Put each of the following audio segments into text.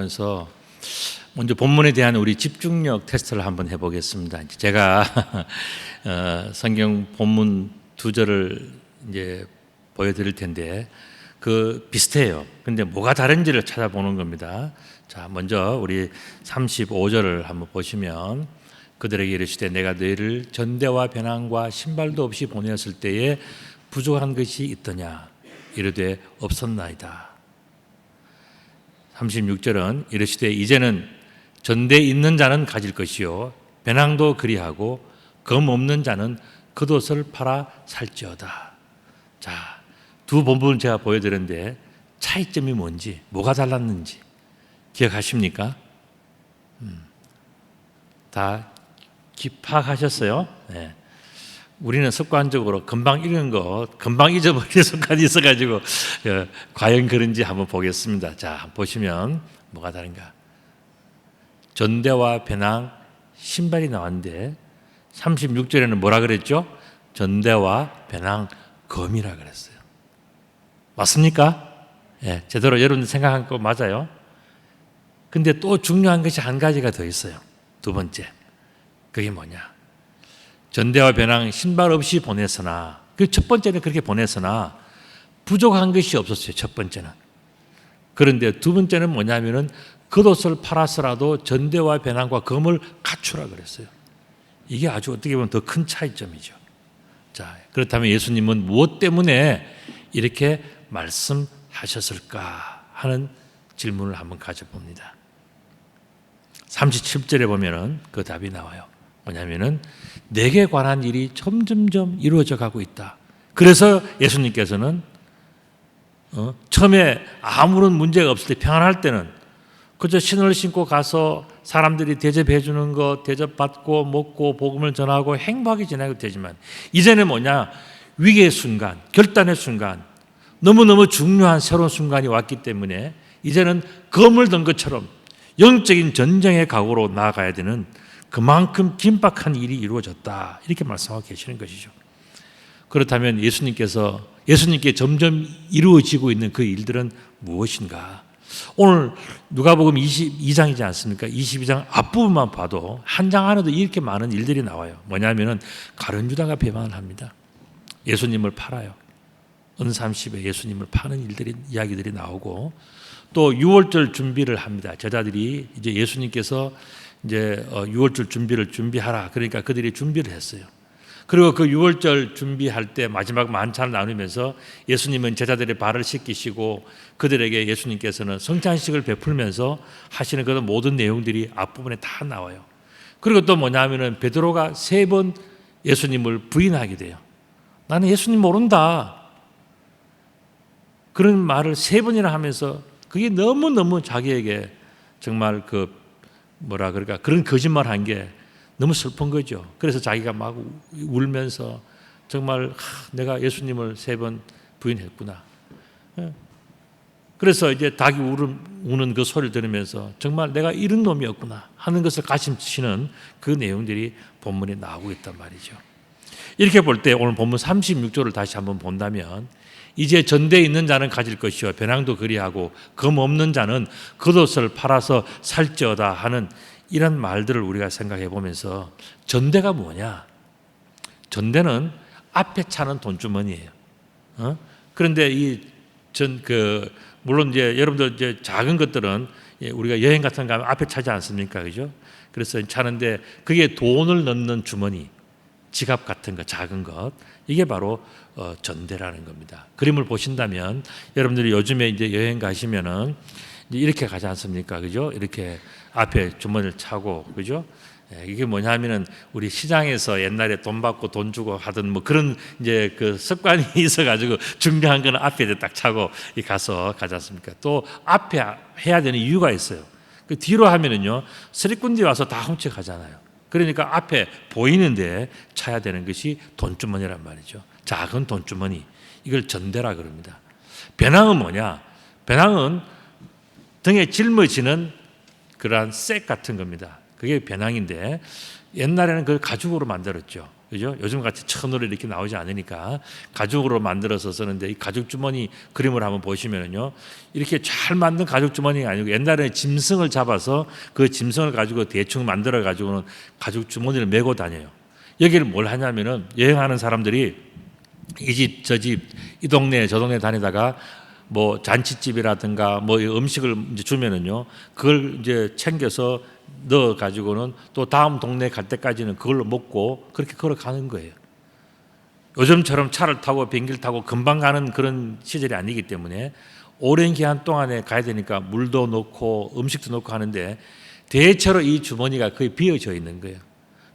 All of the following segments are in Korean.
보면서 먼저 본문에 대한 우리 집중력 테스트를 한번 해보겠습니다. 제가 성경 본문 두 절을 이제 보여드릴 텐데 그 비슷해요. 근데 뭐가 다른지를 찾아보는 겁니다. 자, 먼저 우리 35절을 한번 보시면 그들에게 이르시되 내가 너희를 전대와 배낭과 신발도 없이 보내었을 때에 부족한 것이 있더냐 이르되 없었나이다. 36절은 이르시되 이제는 전대 있는 자는 가질 것이요 배낭도 그리하고 검 없는 자는 겉옷을 팔아 살지어다. 자, 두 본문을 제가 보여드렸는데 차이점이 뭔지, 뭐가 달랐는지 기억하십니까? 다 파악하셨어요? 네. 우리는 습관적으로 금방 읽은 거 금방 잊어버리는 습관이 있어가지고 과연 그런지 한번 보겠습니다. 자, 보시면 뭐가 다른가? 전대와 배낭, 신발이 나왔는데 36절에는 뭐라 그랬죠? 전대와 배낭, 검이라 그랬어요. 맞습니까? 예, 제대로 여러분 생각한 거 맞아요? 근데 또 중요한 것이 한 가지가 더 있어요. 두 번째. 그게 뭐냐? 전대와 배낭, 신발 없이 보냈으나, 그 첫 번째는 그렇게 보냈으나 부족한 것이 없었어요. 첫 번째는. 그런데 두 번째는 뭐냐면은 겉옷을 팔아서라도 전대와 배낭과 검을 갖추라 그랬어요. 이게 아주 어떻게 보면 더 큰 차이점이죠. 자, 그렇다면 예수님은 무엇 때문에 이렇게 말씀하셨을까 하는 질문을 한번 가져봅니다. 37절에 보면은 그 답이 나와요. 뭐냐면은 내게 관한 일이 점점점 이루어져 가고 있다. 그래서 예수님께서는 처음에 아무런 문제가 없을 때 평안할 때는 그저 신을 신고 가서 사람들이 대접해 주는 거 대접받고 먹고 복음을 전하고 행복하게 지내고 되지만 이제는 뭐냐? 위기의 순간, 결단의 순간, 너무너무 중요한 새로운 순간이 왔기 때문에 이제는 검을 든 것처럼 영적인 전쟁의 각오로 나아가야 되는 그만큼 긴박한 일이 이루어졌다. 이렇게 말씀하고 계시는 것이죠. 그렇다면 예수님께 점점 이루어지고 있는 그 일들은 무엇인가? 오늘 누가복음 22장이지 않습니까? 22장 앞부분만 봐도 한 장 안에도 이렇게 많은 일들이 나와요. 뭐냐면은 가룟 유다가 배반을 합니다. 예수님을 팔아요. 은삼십에 예수님을 파는 이야기들이 나오고 또 유월절 준비를 합니다. 제자들이 이제 예수님께서 이제 유월절 준비하라. 그러니까 그들이 준비를 했어요. 그리고 그 유월절 준비할 때 마지막 만찬을 나누면서 예수님은 제자들의 발을 씻기시고 그들에게 예수님께서는 성찬식을 베풀면서 하시는 그런 모든 내용들이 앞부분에 다 나와요. 그리고 또 뭐냐면은 베드로가 3번 예수님을 부인하게 돼요. 나는 예수님 모른다. 그런 말을 3번이나 하면서 그게 너무너무 자기에게 정말 그런 거짓말 한 게 너무 슬픈 거죠. 그래서 자기가 막 울면서 정말 내가 예수님을 3번 부인했구나. 그래서 이제 닭이 우는 그 소리를 들으면서 정말 내가 이런 놈이었구나 하는 것을 가심치는 그 내용들이 본문에 나오고 있단 말이죠. 이렇게 볼 때 오늘 본문 36절을 다시 한번 본다면 이제 전대에 있는 자는 가질 것이요 배낭도 그리하고 검 없는 자는 겉옷을 팔아서 살지어다 하는 이런 말들을 우리가 생각해 보면서 전대가 뭐냐? 전대는 앞에 차는 돈주머니예요. 그런데 물론 이제 여러분들 이제 작은 것들은 우리가 여행 같은 거 가면 앞에 차지 않습니까? 그죠? 그래서 차는데 그게 돈을 넣는 주머니, 지갑 같은 거, 작은 것. 이게 바로 전대라는 겁니다. 그림을 보신다면 여러분들이 요즘에 이제 여행 가시면은 이렇게 가지 않습니까? 그죠? 이렇게 앞에 주머니를 차고, 그죠? 이게 뭐냐면은 우리 시장에서 옛날에 돈 받고 돈 주고 하던 뭐 그런 이제 그 습관이 있어가지고 준비한 거는 앞에 딱 차고 가서 가지 않습니까? 또 앞에 해야 되는 이유가 있어요. 그 뒤로 하면은요, 쓰리꾼들이 와서 다 훔쳐가잖아요. 그러니까 앞에 보이는데 차야 되는 것이 돈주머니란 말이죠. 작은 돈주머니. 이걸 전대라 그럽니다. 배낭은 뭐냐? 배낭은 등에 짊어지는 그러한 색 같은 겁니다. 그게 배낭인데 옛날에는 그걸 가죽으로 만들었죠. 그죠? 요즘 같이 천으로 이렇게 나오지 않으니까 가죽으로 만들어서 쓰는데, 이 가죽 주머니 그림을 한번 보시면요, 이렇게 잘 만든 가죽 주머니가 아니고 옛날에 짐승을 잡아서 그 짐승을 가지고 대충 만들어 가지고는 가죽 주머니를 메고 다녀요. 여기를 뭘 하냐면은, 여행하는 사람들이 이 집 저 집 이 동네 저 동네 다니다가 뭐 잔치집이라든가 뭐 음식을 이제 주면은요, 그걸 이제 챙겨서 넣어 가지고는 또 다음 동네 갈 때까지는 그걸로 먹고 그렇게 걸어가는 거예요. 요즘처럼 차를 타고 비행기를 타고 금방 가는 그런 시절이 아니기 때문에 오랜 기간 동안에 가야 되니까 물도 넣고 음식도 넣고 하는데, 대체로 이 주머니가 거의 비어져 있는 거예요.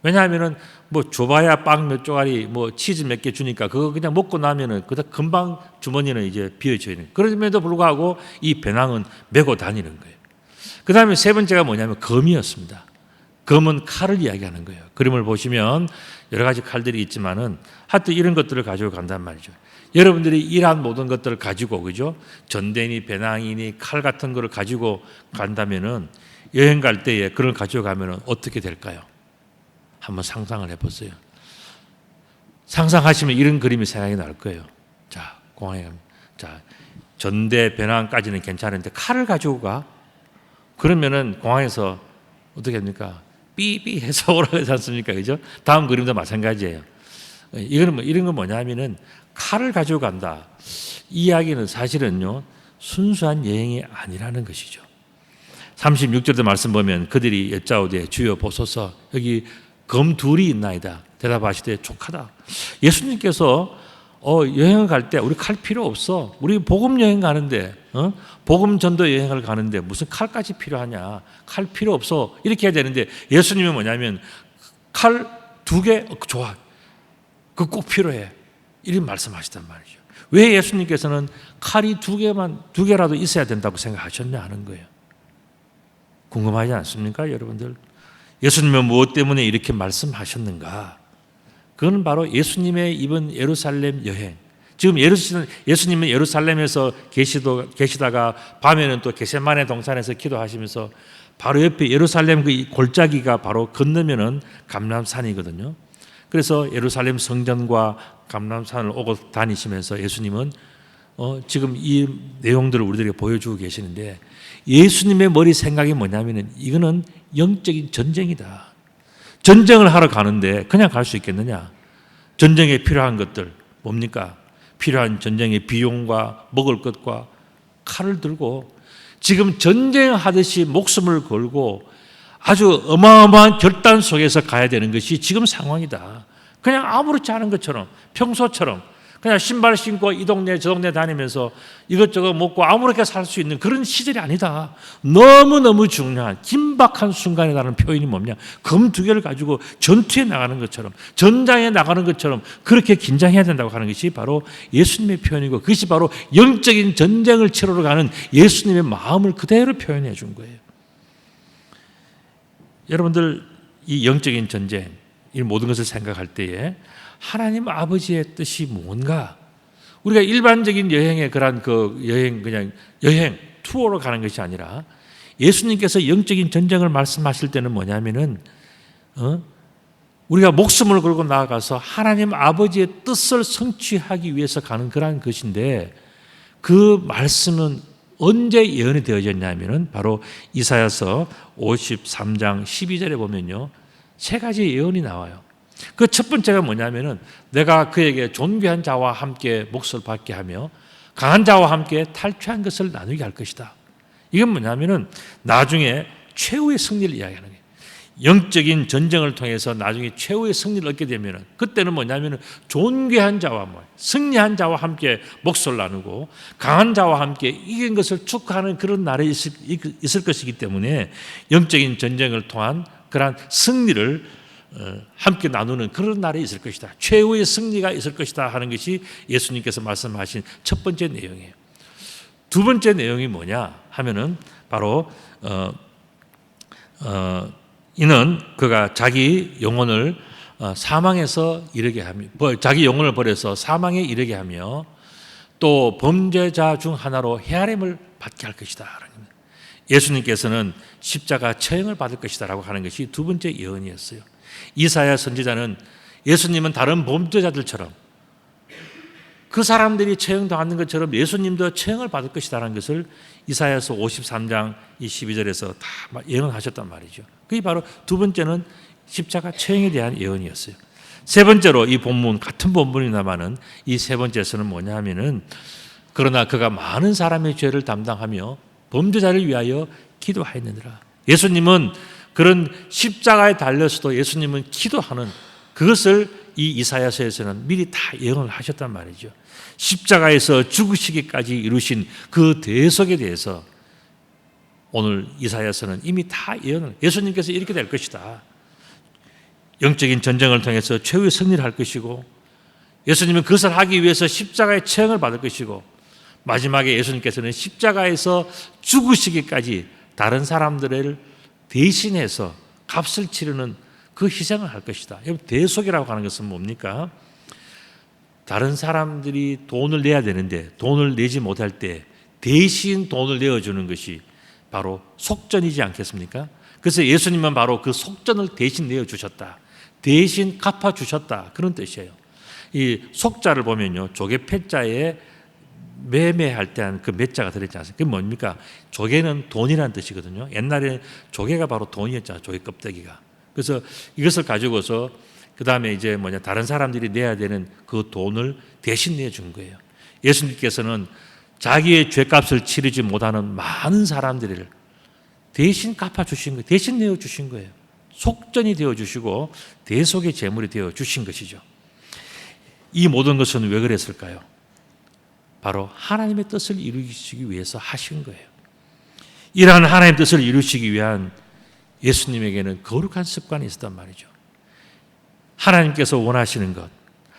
왜냐하면은 뭐 줘봐야 빵 몇 조각이 뭐 치즈 몇 개 주니까 그거 그냥 먹고 나면은 그다 금방 주머니는 이제 비어져 있는. 그럼에도 불구하고 이 배낭은 메고 다니는 거예요. 그 다음에 세 번째가 뭐냐면 검이었습니다. 검은 칼을 이야기하는 거예요. 그림을 보시면 여러 가지 칼들이 있지만은 하여튼 이런 것들을 가지고 간단 말이죠. 여러분들이 이러한 모든 것들을 가지고, 그죠? 전대니 배낭이니 칼 같은 거를 가지고 간다면은 여행 갈 때에 그걸 가지고 가면은 어떻게 될까요? 한번 상상을 해보세요. 상상하시면 이런 그림이 생각이 날 거예요. 자, 공항에 가면, 자, 전대 배낭까지는 괜찮은데 칼을 가지고 가? 그러면은 공항에서 어떻게 합니까? 삐삐 해서 오라고 하지 않습니까? 그죠? 다음 그림도 마찬가지예요. 이거는 뭐, 이런 건 뭐냐면은 칼을 가지고 간다. 이 이야기는 사실은요, 순수한 여행이 아니라는 것이죠. 36절도 말씀 보면 그들이 여짜오되 주여 보소서 여기 검 둘이 있나이다. 대답하시되 족하다. 예수님께서 여행을 갈 때 우리 칼 필요 없어. 우리 복음 여행 가는데, 복음 전도 여행을 가는데 무슨 칼까지 필요하냐? 칼 필요 없어. 이렇게 해야 되는데 예수님은 뭐냐면 칼 2개 좋아. 그거 꼭 필요해. 이런 말씀하시단 말이죠. 왜 예수님께서는 칼이 2개라도 있어야 된다고 생각하셨냐 하는 거예요. 궁금하지 않습니까, 여러분들? 예수님은 무엇 때문에 이렇게 말씀하셨는가? 그건 바로 예수님의 이번 예루살렘 여행. 지금 예수님은 예루살렘에서 계시다가 밤에는 또 겟세마네 동산에서 기도하시면서 바로 옆에 예루살렘 그 골짜기가 바로 건너면은 감람산이거든요. 그래서 예루살렘 성전과 감람산을 오고 다니시면서 예수님은 지금 이 내용들을 우리들에게 보여주고 계시는데, 예수님의 머리 생각이 뭐냐면은 이거는 영적인 전쟁이다. 전쟁을 하러 가는데 그냥 갈 수 있겠느냐? 전쟁에 필요한 것들 뭡니까? 필요한 전쟁의 비용과 먹을 것과 칼을 들고 지금 전쟁하듯이 목숨을 걸고 아주 어마어마한 결단 속에서 가야 되는 것이 지금 상황이다. 그냥 아무렇지 않은 것처럼 평소처럼 그냥 신발 신고 이 동네 저 동네 다니면서 이것저것 먹고 아무렇게 살 수 있는 그런 시절이 아니다. 너무너무 중요한 긴박한 순간이라는 표현이 뭐냐? 검 2개를 가지고 전투에 나가는 것처럼, 전장에 나가는 것처럼 그렇게 긴장해야 된다고 하는 것이 바로 예수님의 표현이고, 그것이 바로 영적인 전쟁을 치러러 가는 예수님의 마음을 그대로 표현해 준 거예요. 여러분들, 이 영적인 전쟁, 이 모든 것을 생각할 때에 하나님 아버지의 뜻이 뭔가? 우리가 일반적인 여행의 그런 그냥 여행 투어로 가는 것이 아니라 예수님께서 영적인 전쟁을 말씀하실 때는 뭐냐면은 우리가 목숨을 걸고 나아가서 하나님 아버지의 뜻을 성취하기 위해서 가는 그런 것인데, 그 말씀은 언제 예언이 되어졌냐면은 바로 이사야서 53장 12절에 보면요, 3가지 예언이 나와요. 그 첫 번째가 뭐냐면은 내가 그에게 존귀한 자와 함께 몫을 받게 하며 강한 자와 함께 탈취한 것을 나누게 할 것이다. 이건 뭐냐면은 나중에 최후의 승리를 이야기하는 거예요. 영적인 전쟁을 통해서 나중에 최후의 승리를 얻게 되면은 그때는 뭐냐면은 존귀한 자와 승리한 자와 함께 몫을 나누고 강한 자와 함께 이긴 것을 축하하는 그런 날이 있을 것이기 때문에 영적인 전쟁을 통한 그러한 승리를 함께 나누는 그런 날이 있을 것이다. 최후의 승리가 있을 것이다 하는 것이 예수님께서 말씀하신 첫 번째 내용이에요. 두 번째 내용이 뭐냐 하면은 바로 이는 그가 자기 영혼을 사망에서 이르게 하며, 자기 영혼을 버려서 사망에 이르게 하며 또 범죄자 중 하나로 헤아림을 받게 할 것이다. 예수님께서는 십자가 처형을 받을 것이다라고 하는 것이 두 번째 예언이었어요. 이사야 선지자는 예수님은 다른 범죄자들처럼 그 사람들이 처형당하는 것처럼 예수님도 처형을 받을 것이라는 것을 이사야서 53장 12절에서 다 예언하셨단 말이죠. 그게 바로 두 번째는 십자가 처형에 대한 예언이었어요. 세 번째로 이 본문, 같은 본문이나마는 이 세 번째에서는 뭐냐 하면은 그러나 그가 많은 사람의 죄를 담당하며 범죄자를 위하여 기도하였느니라. 예수님은 그런 십자가에 달려서도 예수님은 기도하는 그것을 이 이사야서에서는 미리 다 예언을 하셨단 말이죠. 십자가에서 죽으시기까지 이루신 그 대속에 대해서 오늘 이사야서는 이미 다 예언을, 예수님께서 이렇게 될 것이다. 영적인 전쟁을 통해서 최후의 승리를 할 것이고, 예수님은 그것을 하기 위해서 십자가의 처형을 받을 것이고, 마지막에 예수님께서는 십자가에서 죽으시기까지 다른 사람들을 대신해서 값을 치르는 그 희생을 할 것이다. 대속이라고 하는 것은 뭡니까? 다른 사람들이 돈을 내야 되는데 돈을 내지 못할 때 대신 돈을 내어주는 것이 바로 속전이지 않겠습니까? 그래서 예수님은 바로 그 속전을 대신 내어주셨다. 대신 갚아주셨다. 그런 뜻이에요. 이 속자를 보면요, 조개 패자에 매매할 때 한 그 매자가 들어있지 않습니까? 그게 뭡니까? 조개는 돈이라는 뜻이거든요. 옛날에 조개가 바로 돈이었잖아요. 조개 껍데기가. 그래서 이것을 가지고서 그 다음에 이제 다른 사람들이 내야 되는 그 돈을 대신 내준 거예요. 예수님께서는 자기의 죄값을 치르지 못하는 많은 사람들을 대신 갚아주신 거예요. 대신 내어주신 거예요. 속전이 되어주시고 대속의 제물이 되어주신 것이죠. 이 모든 것은 왜 그랬을까요? 바로 하나님의 뜻을 이루시기 위해서 하신 거예요. 이러한 하나님의 뜻을 이루시기 위한 예수님에게는 거룩한 습관이 있었단 말이죠. 하나님께서 원하시는 것,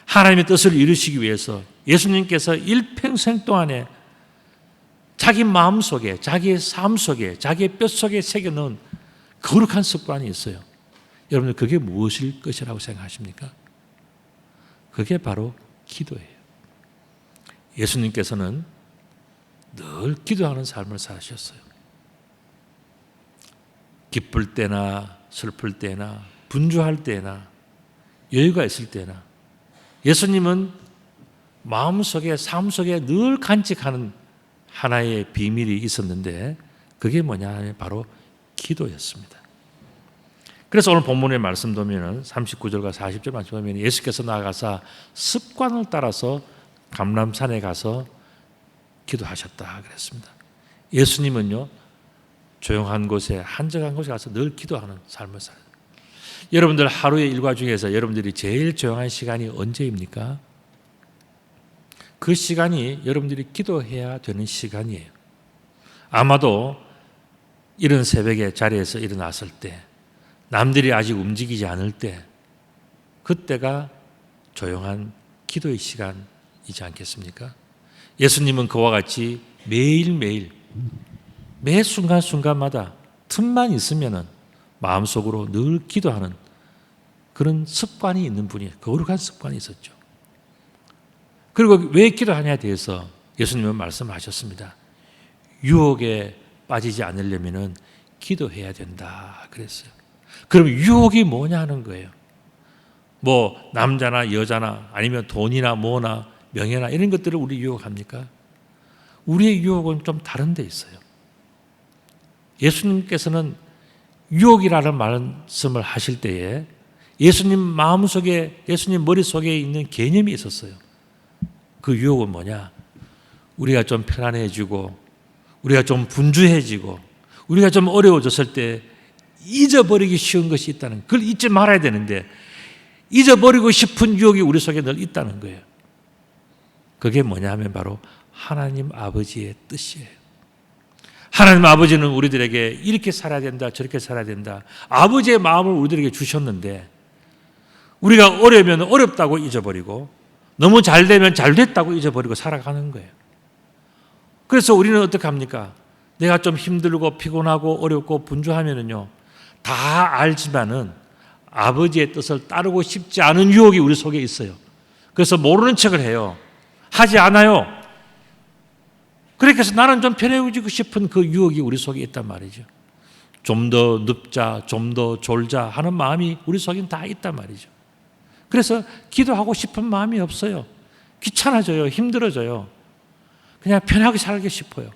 하나님의 뜻을 이루시기 위해서 예수님께서 일평생 동안에 자기 마음 속에, 자기의 삶 속에, 자기의 뼛속에 새겨놓은 거룩한 습관이 있어요. 여러분들 그게 무엇일 것이라고 생각하십니까? 그게 바로 기도예요. 예수님께서는 늘 기도하는 삶을 사셨어요. 기쁠 때나 슬플 때나 분주할 때나 여유가 있을 때나 예수님은 마음속에 삶 속에 늘 간직하는 하나의 비밀이 있었는데 그게 뭐냐 하면 바로 기도였습니다. 그래서 오늘 본문의 말씀 보면 39절과 40절 말씀 보면 예수께서 나아가사 습관을 따라서 감람산에 가서 기도하셨다 그랬습니다. 예수님은요, 조용한 곳에, 한적한 곳에 가서 늘 기도하는 삶을 살아요. 여러분들 하루의 일과 중에서 여러분들이 제일 조용한 시간이 언제입니까? 그 시간이 여러분들이 기도해야 되는 시간이에요. 아마도 이른 새벽에 자리에서 일어났을 때, 남들이 아직 움직이지 않을 때, 그때가 조용한 기도의 시간이지 않겠습니까? 예수님은 그와 같이 매일매일, 매 순간순간마다 틈만 있으면은 마음속으로 늘 기도하는 그런 습관이 있는 분이에요. 거룩한 습관이 있었죠. 그리고 왜 기도하냐에 대해서 예수님은 말씀하셨습니다. 유혹에 빠지지 않으려면은 기도해야 된다 그랬어요. 그럼 유혹이 뭐냐 하는 거예요. 뭐 남자나 여자나 아니면 돈이나 뭐나 명예나 이런 것들을 우리 유혹합니까? 우리의 유혹은 좀 다른 데 있어요. 예수님께서는 유혹이라는 말씀을 하실 때에 예수님 마음속에, 예수님 머릿속에 있는 개념이 있었어요. 그 유혹은 뭐냐? 우리가 좀 편안해지고 우리가 좀 분주해지고 우리가 좀 어려워졌을 때 잊어버리기 쉬운 것이 있다는, 그걸 잊지 말아야 되는데 잊어버리고 싶은 유혹이 우리 속에 늘 있다는 거예요. 그게 뭐냐 하면 바로 하나님 아버지의 뜻이에요. 하나님 아버지는 우리들에게 이렇게 살아야 된다, 저렇게 살아야 된다, 아버지의 마음을 우리들에게 주셨는데 우리가 어려우면 어렵다고 잊어버리고 너무 잘 되면 잘 됐다고 잊어버리고 살아가는 거예요. 그래서 우리는 어떻게 합니까? 내가 좀 힘들고 피곤하고 어렵고 분주하면은요, 다 알지만은 아버지의 뜻을 따르고 싶지 않은 유혹이 우리 속에 있어요. 그래서 모르는 척을 해요. 하지 않아요. 그렇게 해서 나는 좀 편해지고 싶은 그 유혹이 우리 속에 있단 말이죠. 좀 더 늙자, 좀 더 졸자 하는 마음이 우리 속에 다 있단 말이죠. 그래서 기도하고 싶은 마음이 없어요. 귀찮아져요. 힘들어져요. 그냥 편하게 살고 싶어요.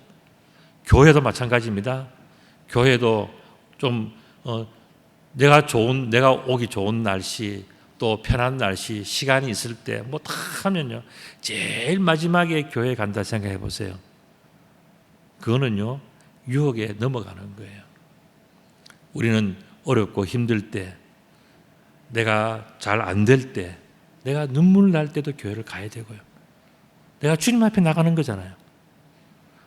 교회도 마찬가지입니다. 교회도 좀 내가 오기 좋은 날씨, 또 편한 날씨, 시간이 있을 때 뭐 다 하면요, 제일 마지막에 교회 간다 생각해 보세요. 그거는요, 유혹에 넘어가는 거예요. 우리는 어렵고 힘들 때, 내가 잘 안 될 때, 내가 눈물 날 때도 교회를 가야 되고요. 내가 주님 앞에 나가는 거잖아요.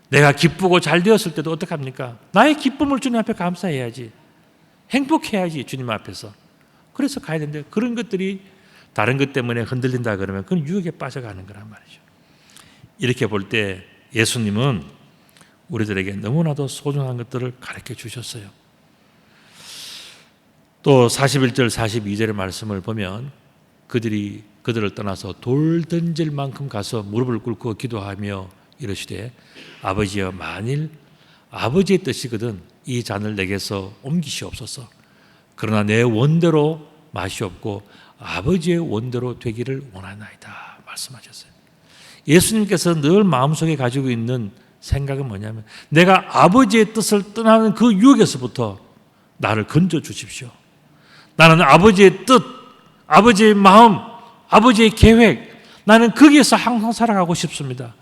내가 기쁘고 잘 되었을 때도 어떡합니까? 나의 기쁨을 주님 앞에 감사해야지. 행복해야지, 주님 앞에서. 그래서 가야 되는데, 그런 것들이 다른 것 때문에 흔들린다 그러면 그건 유혹에 빠져가는 거란 말이죠. 이렇게 볼 때 예수님은 우리들에게 너무나도 소중한 것들을 가르쳐 주셨어요. 또 41절 42절의 말씀을 보면 그들을 떠나서 돌 던질 만큼 가서 무릎을 꿇고 기도하며 이르시되 아버지여, 만일 아버지의 뜻이거든 이 잔을 내게서 옮기시옵소서. 그러나 내 원대로 마시옵고 아버지의 원대로 되기를 원하나이다 말씀하셨어요. 예수님께서 늘 마음속에 가지고 있는 생각은 뭐냐면, 내가 아버지의 뜻을 떠나는 그 유혹에서부터 나를 건져 주십시오. 나는 아버지의 뜻, 아버지의 마음, 아버지의 계획, 나는 거기에서 항상 살아가고 싶습니다.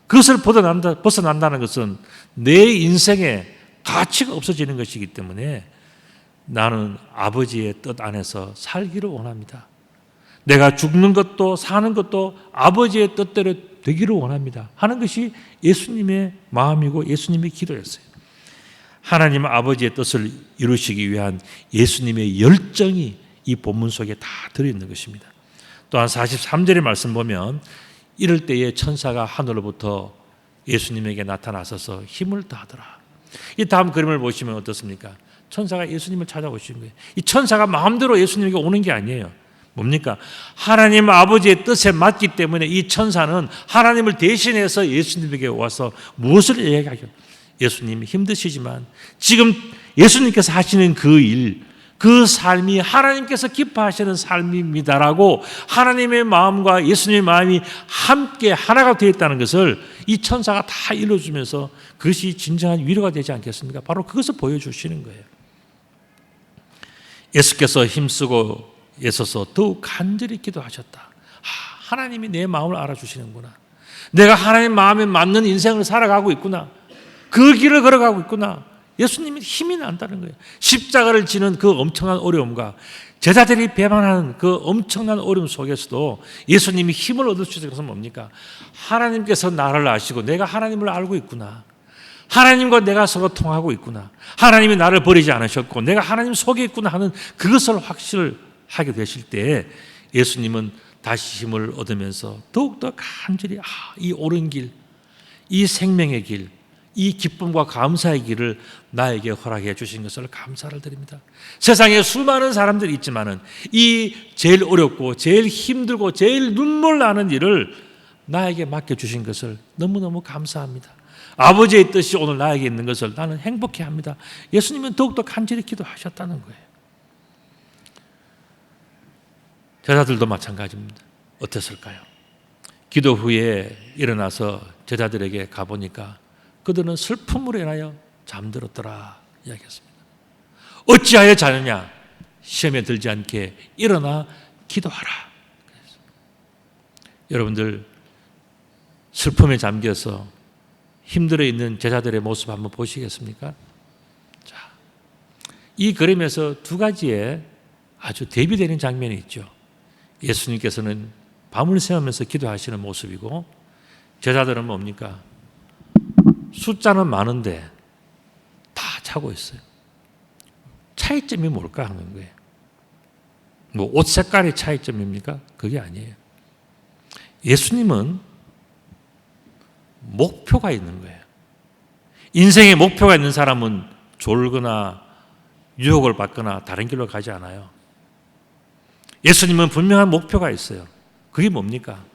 그것을 벗어난다는 것은 내 인생에 가치가 없어지는 것이기 때문에 나는 아버지의 뜻 안에서 살기를 원합니다. 내가 죽는 것도 사는 것도 아버지의 뜻대로 되기를 원합니다 하는 것이 예수님의 마음이고 예수님의 기도였어요. 하나님 아버지의 뜻을 이루시기 위한 예수님의 열정이 이 본문 속에 다 들어있는 것입니다. 또한 43절의 말씀 보면, 이럴 때에 천사가 하늘로부터 예수님에게 나타나서서 힘을 다하더라. 이 다음 그림을 보시면 어떻습니까? 천사가 예수님을 찾아오신 거예요. 이 천사가 마음대로 예수님에게 오는 게 아니에요. 뭡니까? 하나님 아버지의 뜻에 맞기 때문에 이 천사는 하나님을 대신해서 예수님에게 와서 무엇을 이야기하죠? 예수님 힘드시지만 지금 예수님께서 하시는 그 일, 그 삶이 하나님께서 기뻐하시는 삶입니다라고 하나님의 마음과 예수님의 마음이 함께 하나가 되어 있다는 것을 이 천사가 다 일러주면서 그것이 진정한 위로가 되지 않겠습니까? 바로 그것을 보여주시는 거예요. 예수께서 힘쓰고 애써서 더욱 간절히 기도하셨다. 하나님이 내 마음을 알아주시는구나. 내가 하나님 마음에 맞는 인생을 살아가고 있구나. 그 길을 걸어가고 있구나. 예수님이 힘이 난다는 거예요. 십자가를 지는 그 엄청난 어려움과 제자들이 배반하는 그 엄청난 어려움 속에서도 예수님이 힘을 얻어주신 것은 뭡니까? 하나님께서 나를 아시고 내가 하나님을 알고 있구나. 하나님과 내가 서로 통하고 있구나. 하나님이 나를 버리지 않으셨고 내가 하나님 속에 있구나 하는 그것을 확실하게 되실 때 예수님은 다시 힘을 얻으면서 더욱더 간절히 이 옳은 길, 이 생명의 길, 이 기쁨과 감사의 길을 나에게 허락해 주신 것을 감사를 드립니다. 세상에 수많은 사람들이 있지만은 이 제일 어렵고 제일 힘들고 제일 눈물 나는 일을 나에게 맡겨주신 것을 너무너무 감사합니다. 아버지의 뜻이 오늘 나에게 있는 것을 나는 행복해합니다. 예수님은 더욱더 간절히 기도하셨다는 거예요. 제자들도 마찬가지입니다. 어땠을까요? 기도 후에 일어나서 제자들에게 가보니까 그들은 슬픔으로 인하여 잠들었더라 이야기했습니다. 어찌하여 자느냐? 시험에 들지 않게 일어나 기도하라. 여러분들 슬픔에 잠겨서 힘들어 있는 제자들의 모습 한번 보시겠습니까? 자, 이 그림에서 두 가지의 아주 대비되는 장면이 있죠. 예수님께서는 밤을 새우면서 기도하시는 모습이고 제자들은 뭡니까? 숫자는 많은데 다 자고 있어요. 차이점이 뭘까 하는 거예요. 뭐 옷 색깔의 차이점입니까? 그게 아니에요. 예수님은 목표가 있는 거예요. 인생에 목표가 있는 사람은 졸거나 유혹을 받거나 다른 길로 가지 않아요. 예수님은 분명한 목표가 있어요. 그게 뭡니까?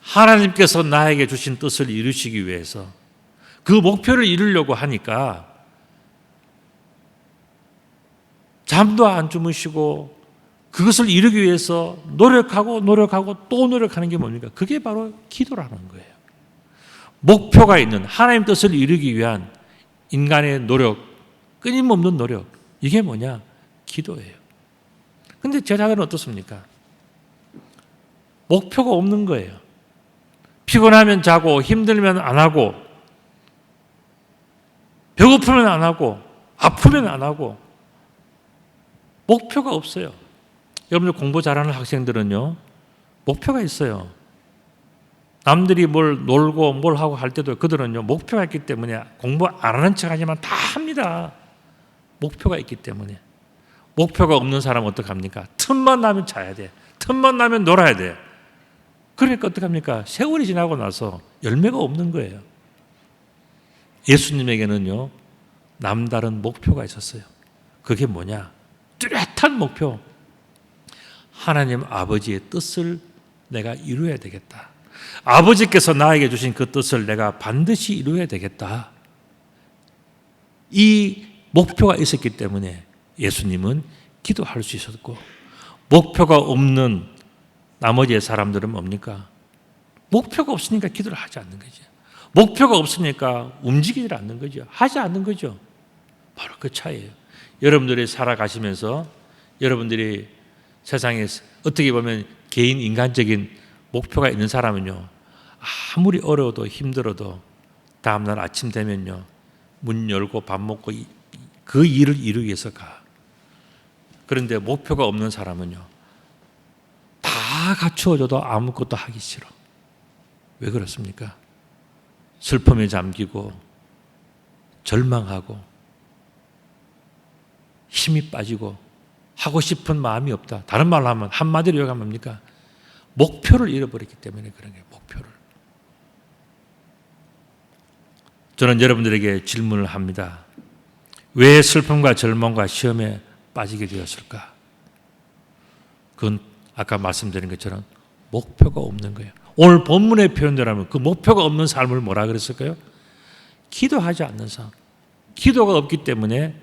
하나님께서 나에게 주신 뜻을 이루시기 위해서 그 목표를 이루려고 하니까 잠도 안 주무시고 그것을 이루기 위해서 노력하고 또 노력하는 게 뭡니까? 그게 바로 기도라는 거예요. 목표가 있는 하나님 뜻을 이루기 위한 인간의 노력, 끊임없는 노력, 이게 뭐냐? 기도예요. 근데 제자들은 어떻습니까? 목표가 없는 거예요. 피곤하면 자고, 힘들면 안 하고, 배고프면 안 하고, 아프면 안 하고, 목표가 없어요. 여러분들 공부 잘하는 학생들은요, 목표가 있어요. 남들이 뭘 놀고 뭘 하고 할 때도 그들은요, 목표가 있기 때문에 공부 안 하는 척 하지만 다 합니다. 목표가 있기 때문에. 목표가 없는 사람은 어떡합니까? 틈만 나면 자야 돼. 틈만 나면 놀아야 돼. 그러니까 어떡합니까? 세월이 지나고 나서 열매가 없는 거예요. 예수님에게는요, 남다른 목표가 있었어요. 그게 뭐냐? 뚜렷한 목표. 하나님 아버지의 뜻을 내가 이루어야 되겠다. 아버지께서 나에게 주신 그 뜻을 내가 반드시 이루어야 되겠다. 이 목표가 있었기 때문에 예수님은 기도할 수 있었고, 목표가 없는 나머지 사람들은 뭡니까? 목표가 없으니까 기도를 하지 않는 거죠. 목표가 없으니까 움직이지 않는 거죠. 하지 않는 거죠. 바로 그 차이예요. 여러분들이 살아가시면서 여러분들이 세상에 어떻게 보면 개인 인간적인 목표가 있는 사람은요, 아무리 어려워도 힘들어도 다음날 아침 되면요, 문 열고 밥 먹고 그 일을 이루기 위해서 가. 그런데 목표가 없는 사람은요, 다 갖추어져도 아무것도 하기 싫어. 왜 그렇습니까? 슬픔에 잠기고 절망하고 힘이 빠지고 하고 싶은 마음이 없다. 다른 말로 하면 한마디로 요약하면 뭡니까? 목표를 잃어버렸기 때문에 그런 거예요. 목표를. 저는 여러분들에게 질문을 합니다. 왜 슬픔과 절망과 시험에 빠지게 되었을까? 그건 아까 말씀드린 것처럼 목표가 없는 거예요. 오늘 본문의 표현대로 그 목표가 없는 삶을 뭐라 그랬을까요? 기도하지 않는 삶. 기도가 없기 때문에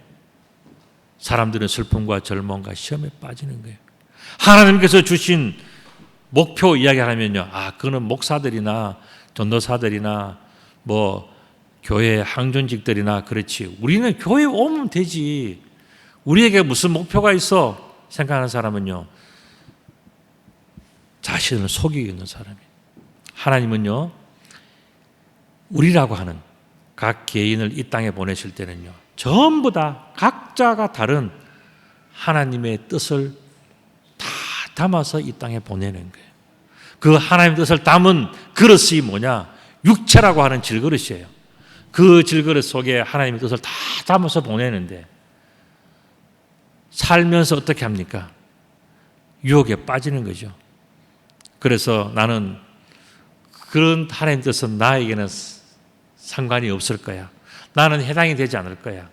사람들은 슬픔과 절망과 시험에 빠지는 거예요. 하나님께서 주신 목표 이야기하면요, 그거는 목사들이나 전도사들이나 뭐 교회 항존직들이나 그렇지. 우리는 교회 오면 되지. 우리에게 무슨 목표가 있어? 생각하는 사람은요, 자신을 속이고 있는 사람이에요. 하나님은요, 우리라고 하는 각 개인을 이 땅에 보내실 때는요, 전부 다 각자가 다른 하나님의 뜻을 다 담아서 이 땅에 보내는 거예요. 그 하나님의 뜻을 담은 그릇이 뭐냐? 육체라고 하는 질그릇이에요. 그 질그릇 속에 하나님의 뜻을 다 담아서 보내는데 살면서 어떻게 합니까? 유혹에 빠지는 거죠. 그래서 나는 그런 하나님 뜻은 나에게는 상관이 없을 거야. 나는 해당이 되지 않을 거야.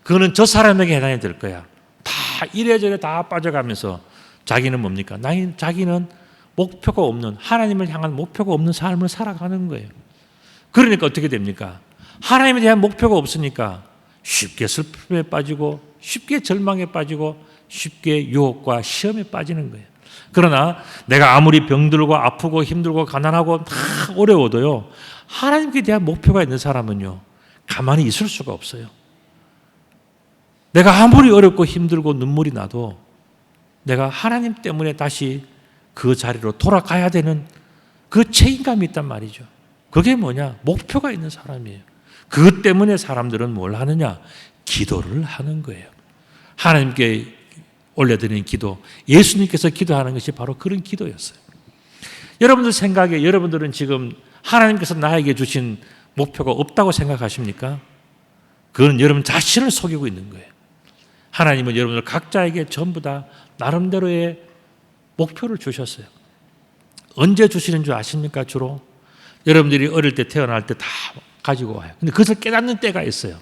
그거는 저 사람에게 해당이 될 거야. 다 이래저래 다 빠져가면서 자기는 뭡니까? 자기는 목표가 없는, 하나님을 향한 목표가 없는 삶을 살아가는 거예요. 그러니까 어떻게 됩니까? 하나님에 대한 목표가 없으니까 쉽게 슬픔에 빠지고 쉽게 절망에 빠지고 쉽게 유혹과 시험에 빠지는 거예요. 그러나 내가 아무리 병들고 아프고 힘들고 가난하고 다 어려워도요, 하나님께 대한 목표가 있는 사람은요, 가만히 있을 수가 없어요. 내가 아무리 어렵고 힘들고 눈물이 나도 내가 하나님 때문에 다시 그 자리로 돌아가야 되는 그 책임감이 있단 말이죠. 그게 뭐냐? 목표가 있는 사람이에요. 그것 때문에 사람들은 뭘 하느냐? 기도를 하는 거예요. 하나님께 올려드리는 기도, 예수님께서 기도하는 것이 바로 그런 기도였어요. 여러분들 생각에 여러분들은 지금 하나님께서 나에게 주신 목표가 없다고 생각하십니까? 그건 여러분 자신을 속이고 있는 거예요. 하나님은 여러분들 각자에게 전부 다 나름대로의 목표를 주셨어요. 언제 주시는 줄 아십니까? 주로 여러분들이 어릴 때 태어날 때 다 가지고 와요. 근데 그것을 깨닫는 때가 있어요.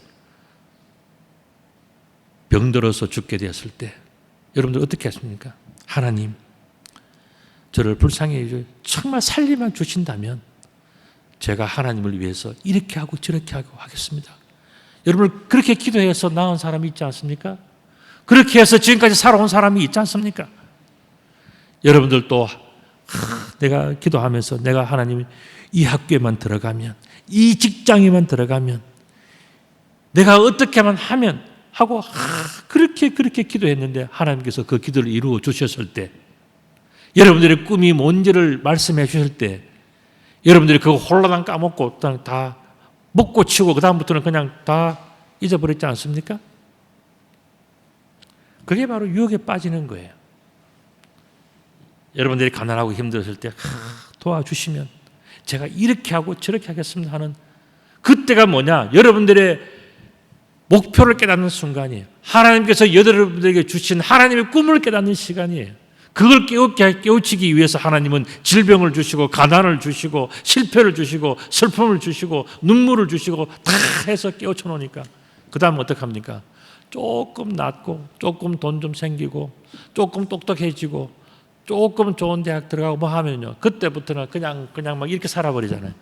병들어서 죽게 되었을 때 여러분들 어떻게 하십니까? 하나님, 저를 불쌍히 해주세요. 정말 살리만 주신다면 제가 하나님을 위해서 이렇게 하고 저렇게 하고 하겠습니다. 여러분 그렇게 기도해서 나은 사람이 있지 않습니까? 그렇게 해서 지금까지 살아온 사람이 있지 않습니까? 여러분들도 내가 기도하면서 내가 하나님 이 학교에만 들어가면, 이 직장에만 들어가면, 내가 어떻게만 하면 하고 그렇게 기도했는데 하나님께서 그 기도를 이루어 주셨을 때, 여러분들의 꿈이 뭔지를 말씀해 주실 때, 여러분들이 그거 홀라당 까먹고 다 먹고 치우고 그 다음부터는 그냥 다 잊어버렸지 않습니까? 그게 바로 유혹에 빠지는 거예요. 여러분들이 가난하고 힘들었을 때 도와주시면 제가 이렇게 하고 저렇게 하겠습니다 하는 그때가 뭐냐? 여러분들의 목표를 깨닫는 순간이에요. 하나님께서 여러분들에게 주신 하나님의 꿈을 깨닫는 시간이에요. 그걸 깨우치기 위해서 하나님은 질병을 주시고 가난을 주시고 실패를 주시고 슬픔을 주시고 눈물을 주시고 다 해서 깨우쳐 놓으니까 그 다음 어떻게 합니까? 조금 낫고 조금 돈 좀 생기고 조금 똑똑해지고 조금 좋은 대학 들어가고 뭐 하면요, 그때부터는 그냥 막 이렇게 살아버리잖아요.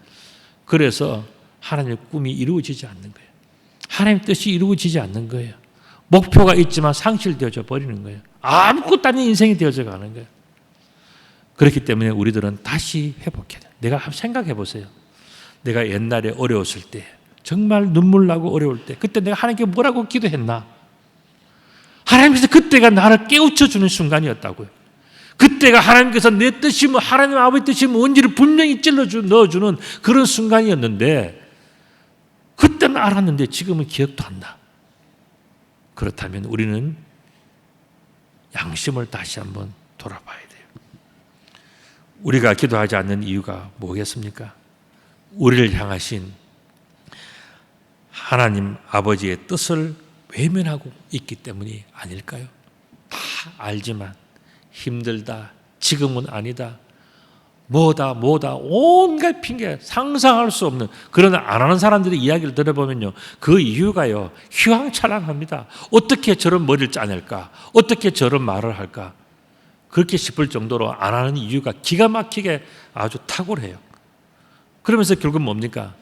그래서 하나님의 꿈이 이루어지지 않는 거예요. 하나님의 뜻이 이루어지지 않는 거예요. 목표가 있지만 상실되어져 버리는 거예요. 아무것도 아닌 인생이 되어져 가는 거예요. 그렇기 때문에 우리들은 다시 회복해야 돼요. 내가 한번 생각해 보세요. 내가 옛날에 어려웠을 때, 정말 눈물 나고 어려울 때, 그때 내가 하나님께 뭐라고 기도했나? 하나님께서 그때가 나를 깨우쳐 주는 순간이었다고요. 그때가 하나님께서 내 뜻이 뭐, 하나님 아버지 뜻이 뭔지를 분명히 넣어주는 그런 순간이었는데, 그때는 알았는데 지금은 기억도 안 나. 그렇다면 우리는 양심을 다시 한번 돌아봐야 돼요. 우리가 기도하지 않는 이유가 뭐겠습니까? 우리를 향하신 하나님 아버지의 뜻을 외면하고 있기 때문이 아닐까요? 다 알지만 힘들다, 지금은 아니다, 뭐다 온갖 핑계, 상상할 수 없는, 그러나 안 하는 사람들의 이야기를 들어보면요, 그 이유가요 휘황찬란합니다. 어떻게 저런 머리를 짜낼까, 어떻게 저런 말을 할까, 그렇게 싶을 정도로 안 하는 이유가 기가 막히게 아주 탁월해요. 그러면서 결국 뭡니까?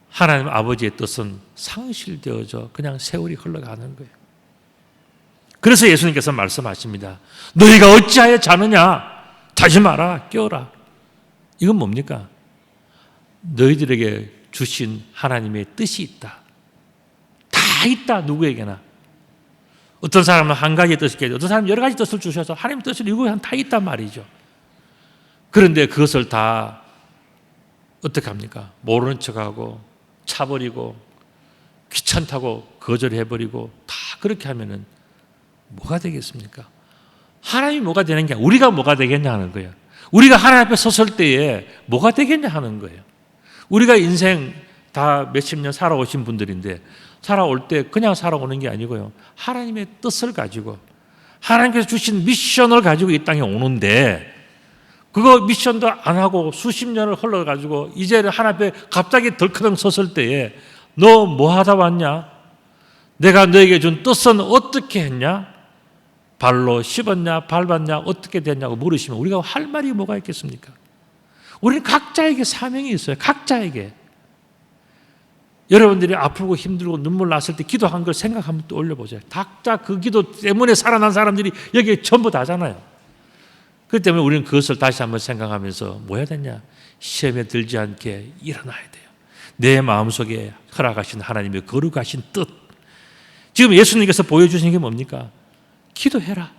하나님 아버지의 뜻은 상실되어져 그냥 세월이 흘러가는 거예요. 그래서 예수님께서 말씀하십니다. 너희가 어찌하여 자느냐? 자지 마라, 깨어라. 이건 뭡니까? 너희들에게 주신 하나님의 뜻이 있다. 다 있다, 누구에게나. 어떤 사람은 한 가지의 뜻을 깨져, 어떤 사람은 여러 가지 뜻을 주셔서 하나님의 뜻을 이루고 다 있단 말이죠. 그런데 그것을 다 어떻게 합니까? 모르는 척하고 차버리고 귀찮다고 거절해버리고 다 그렇게 하면은 뭐가 되겠습니까? 하나님이 뭐가 되는 게 아니라 우리가 뭐가 되겠냐 하는 거예요. 우리가 하나님 앞에 섰을 때에 뭐가 되겠냐 하는 거예요. 우리가 인생 다 몇십 년 살아오신 분들인데 살아올 때 그냥 살아오는 게 아니고요, 하나님의 뜻을 가지고 하나님께서 주신 미션을 가지고 이 땅에 오는데, 그거 미션도 안 하고 수십 년을 흘러가지고 이제는 하나님 앞에 갑자기 덜커덩 섰을 때에 너 뭐 하다 왔냐? 내가 너에게 준 뜻은 어떻게 했냐? 발로 씹었냐, 밟았냐, 어떻게 됐냐고 물으시면 우리가 할 말이 뭐가 있겠습니까? 우리는 각자에게 사명이 있어요. 각자에게. 여러분들이 아프고 힘들고 눈물 났을 때 기도한 걸 생각 한번 또 올려보세요. 각자 그 기도 때문에 살아난 사람들이 여기 전부 다잖아요. 그렇기 때문에 우리는 그것을 다시 한번 생각하면서 뭐 해야 되냐? 시험에 들지 않게 일어나야 돼요. 내 마음속에 허락하신 하나님의 거룩하신 뜻. 지금 예수님께서 보여주신 게 뭡니까? 기도해라.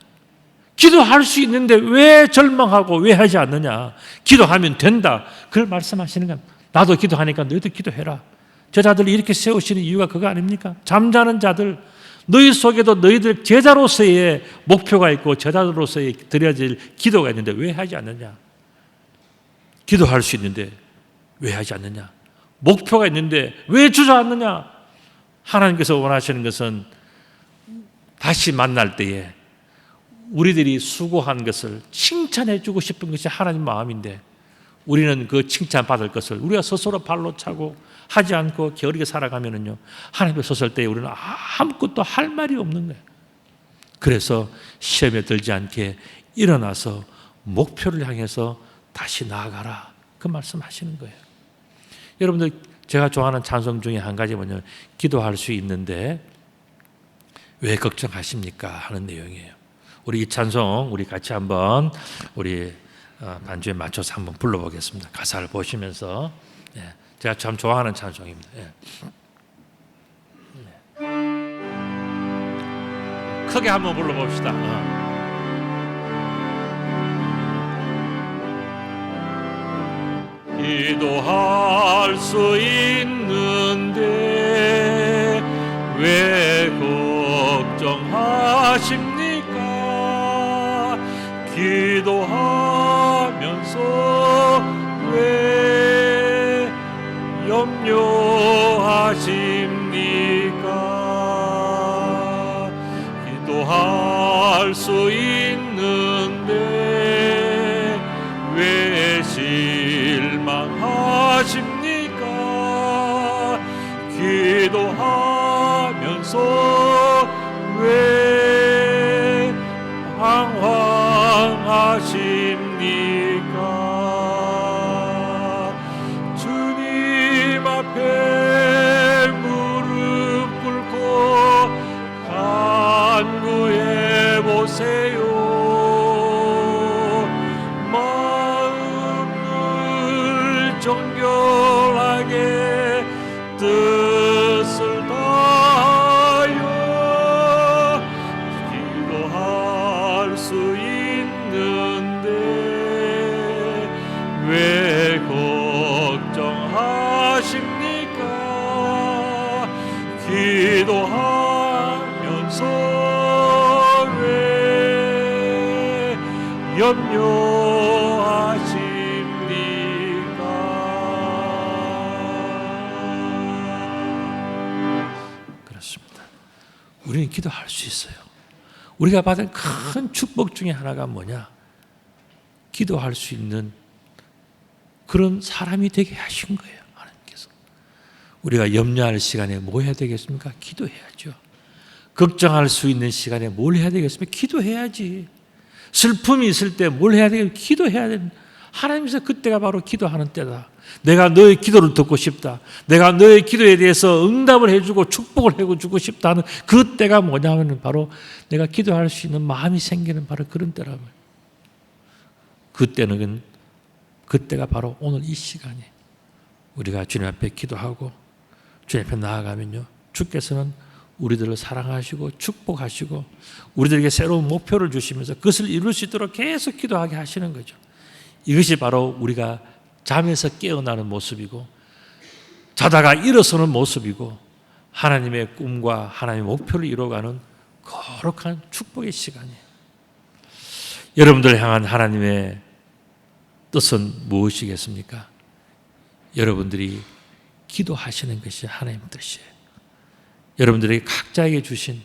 기도할 수 있는데 왜 절망하고 왜 하지 않느냐? 기도하면 된다. 그걸 말씀하시는 겁니다. 나도 기도하니까 너희도 기도해라. 제자들이 이렇게 세우시는 이유가 그거 아닙니까? 잠자는 자들, 너희 속에도 너희들 제자로서의 목표가 있고 제자로서의 드려질 기도가 있는데 왜 하지 않느냐? 기도할 수 있는데 왜 하지 않느냐? 목표가 있는데 왜 주저앉느냐? 하나님께서 원하시는 것은 다시 만날 때에 우리들이 수고한 것을 칭찬해 주고 싶은 것이 하나님 마음인데, 우리는 그 칭찬받을 것을 우리가 스스로 발로 차고 하지 않고 게으르게 살아가면은요, 하나님 앞에 섰을 때 우리는 아무것도 할 말이 없는 거예요. 그래서 시험에 들지 않게 일어나서 목표를 향해서 다시 나아가라, 그 말씀하시는 거예요. 여러분들, 제가 좋아하는 찬송 중에 한 가지 뭐냐면 기도할 수 있는데 왜 걱정하십니까? 하는 내용이에요. 우리 이 찬송 우리 같이 한번 우리 반주에 맞춰서 한번 불러보겠습니다. 가사를 보시면서 제가 참 좋아하는 찬송입니다. 크게 한번 불러봅시다. 기도할 수 있는데 왜 걱정하십니까? 기도하면서 왜 염려하십니까? 기도할 수 있는데 왜 실망하십니까? 기도하면서 왜 방황하십니까? 주님 앞에 무릎 꿇고 간구해 보세요. 정결하게 뜻을 다하여 기도할 수 있는데 왜 걱정하십니까? 기도하면서 왜 염려하십니까? 우리는 기도할 수 있어요. 우리가 받은 큰 축복 중에 하나가 뭐냐? 기도할 수 있는 그런 사람이 되게 하신 거예요, 하나님께서. 우리가 염려할 시간에 뭐 해야 되겠습니까? 기도해야죠. 걱정할 수 있는 시간에 뭘 해야 되겠습니까? 기도해야지. 슬픔이 있을 때 뭘 해야 되겠습니까? 기도해야 됩니다. 하나님께서 그때가 바로 기도하는 때다. 내가 너의 기도를 듣고 싶다. 내가 너의 기도에 대해서 응답을 해주고 축복을 해주고 싶다 하는 그 때가 뭐냐면 바로 내가 기도할 수 있는 마음이 생기는 바로 그런 때라고요. 그때가 바로 오늘 이 시간에 우리가 주님 앞에 기도하고 주님 앞에 나아가면요, 주께서는 우리들을 사랑하시고 축복하시고 우리들에게 새로운 목표를 주시면서 그것을 이룰 수 있도록 계속 기도하게 하시는 거죠. 이것이 바로 우리가 잠에서 깨어나는 모습이고 자다가 일어서는 모습이고 하나님의 꿈과 하나님의 목표를 이루어가는 거룩한 축복의 시간이에요. 여러분들 향한 하나님의 뜻은 무엇이겠습니까? 여러분들이 기도하시는 것이 하나님 뜻이에요. 여러분들에게 각자에게 주신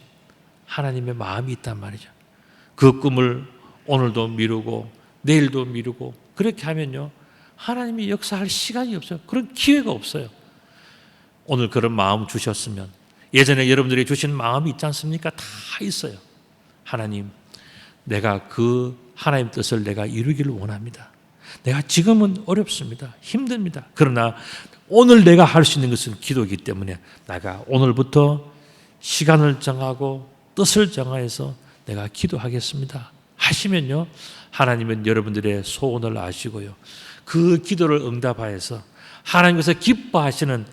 하나님의 마음이 있단 말이죠. 그 꿈을 오늘도 미루고 내일도 미루고 그렇게 하면요, 하나님이 역사할 시간이 없어요. 그런 기회가 없어요. 오늘 그런 마음 주셨으면 예전에 여러분들이 주신 마음이 있지 않습니까? 다 있어요. 하나님, 내가 그 하나님 뜻을 내가 이루기를 원합니다. 내가 지금은 어렵습니다. 힘듭니다. 그러나 오늘 내가 할 수 있는 것은 기도이기 때문에 내가 오늘부터 시간을 정하고 뜻을 정하여서 내가 기도하겠습니다 하시면요, 하나님은 여러분들의 소원을 아시고요, 그 기도를 응답하여서 하나님께서 기뻐하시는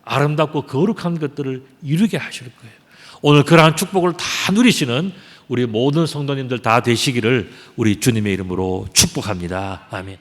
아름답고 거룩한 것들을 이루게 하실 거예요. 오늘 그러한 축복을 다 누리시는 우리 모든 성도님들 다 되시기를 우리 주님의 이름으로 축복합니다. 아멘.